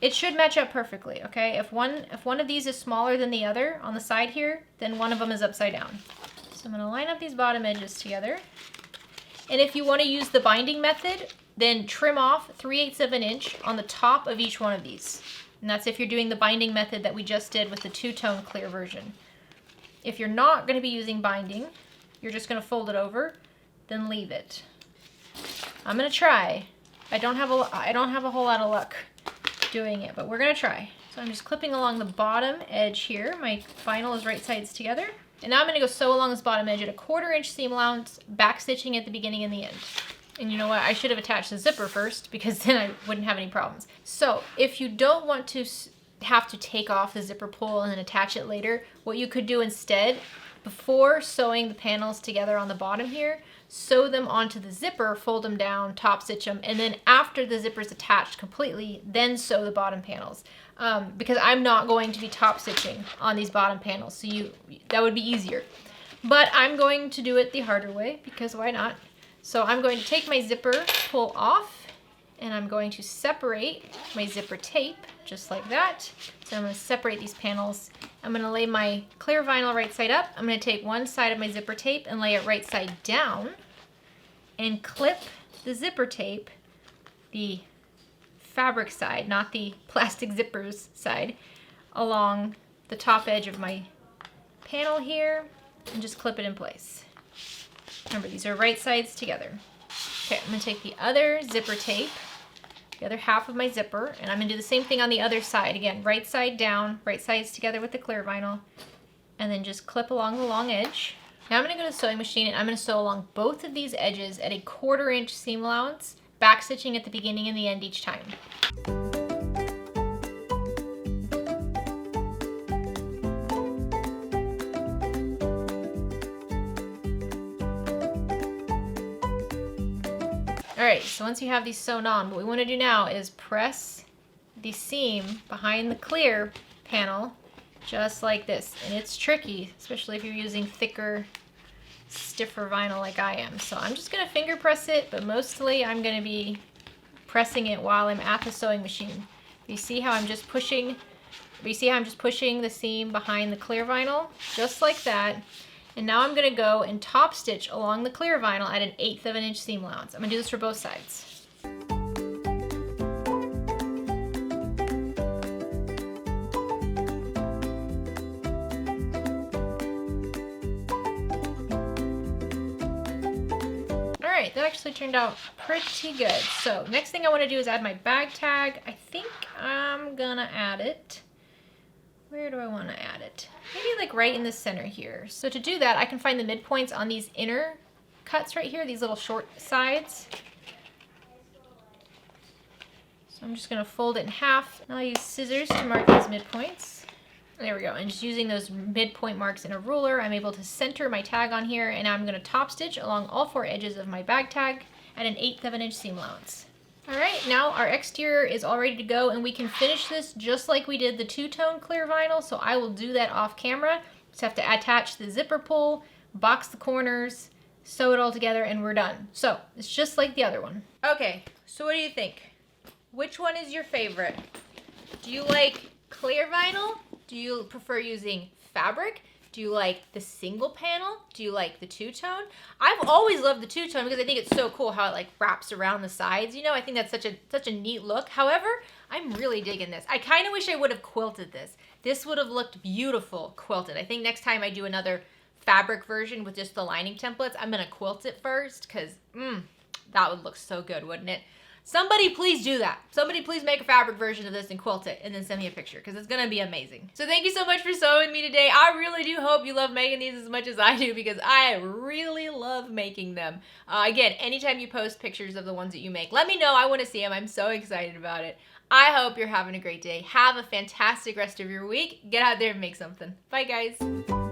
it should match up perfectly, okay? If one of these is smaller than the other on the side here, then one of them is upside down. So I'm gonna line up these bottom edges together. And if you wanna use the binding method, then trim off 3/8 of an inch on the top of each one of these. And that's if you're doing the binding method that we just did with the two-tone clear version. If you're not going to be using binding, you're just going to fold it over, then leave it. I'm going to try. I don't have a whole lot of luck doing it, but we're going to try. So I'm just clipping along the bottom edge here. My vinyl is right sides together. And now I'm going to go sew along this bottom edge at a 1/4 inch seam allowance, back stitching at the beginning and the end. And you know what? I should have attached the zipper first because then I wouldn't have any problems. So if you don't want to have to take off the zipper pull and then attach it later, what you could do instead, before sewing the panels together on the bottom here, sew them onto the zipper, fold them down, top stitch them, and then after the zipper is attached completely, then sew the bottom panels. Because I'm not going to be top stitching on these bottom panels, so that would be easier. But I'm going to do it the harder way, because why not? So I'm going to take my zipper pull off, and I'm going to separate my zipper tape, just like that. So I'm going to separate these panels. I'm going to lay my clear vinyl right side up. I'm going to take one side of my zipper tape and lay it right side down, and clip the zipper tape, the fabric side, not the plastic zippers side, along the top edge of my panel here, and just clip it in place. Remember, these are right sides together. Okay, I'm going to take the other zipper tape, the other half of my zipper, and I'm going to do the same thing on the other side. Again, right side down, right sides together with the clear vinyl, and then just clip along the long edge. Now I'm going to go to the sewing machine, and I'm going to sew along both of these edges at a 1/4 inch seam allowance, back stitching at the beginning and the end each time. Alright, so once you have these sewn on, what we want to do now is press the seam behind the clear panel just like this. And it's tricky, especially if you're using thicker, stiffer vinyl like I am. So I'm just going to finger press it, but mostly I'm going to be pressing it while I'm at the sewing machine. You see how I'm just pushing the seam behind the clear vinyl? Just like that. And now I'm going to go and top stitch along the clear vinyl at an 1/8 of an inch seam allowance. I'm going to do this for both sides. Alright, that actually turned out pretty good. So next thing I want to do is add my bag tag. I think I'm going to add it. Where do I want to add it? Maybe like right in the center here. So to do that, I can find the midpoints on these inner cuts right here, these little short sides. So I'm just going to fold it in half. And I'll use scissors to mark these midpoints. There we go. And just using those midpoint marks in a ruler, I'm able to center my tag on here, and I'm going to top stitch along all 4 edges of my bag tag at an 1/8 of an inch seam allowance. Alright, now our exterior is all ready to go, and we can finish this just like we did the two-tone clear vinyl, so I will do that off camera. Just have to attach the zipper pull, box the corners, sew it all together, and we're done. So, it's just like the other one. Okay, so what do you think? Which one is your favorite? Do you like clear vinyl? Do you prefer using fabric? Do you like the single panel? Do you like the two-tone? I've always loved the two-tone because I think it's so cool how it like wraps around the sides. You know, I think that's such a neat look. However, I'm really digging this. I kind of wish I would have quilted this. This would have looked beautiful quilted. I think next time I do another fabric version with just the lining templates, I'm going to quilt it first because that would look so good, wouldn't it? Somebody please do that. Somebody please make a fabric version of this and quilt it and then send me a picture because it's going to be amazing. So thank you so much for sewing with me today. I really do hope you love making these as much as I do because I really love making them. Again, anytime you post pictures of the ones that you make, let me know. I want to see them. I'm so excited about it. I hope you're having a great day. Have a fantastic rest of your week. Get out there and make something. Bye, guys.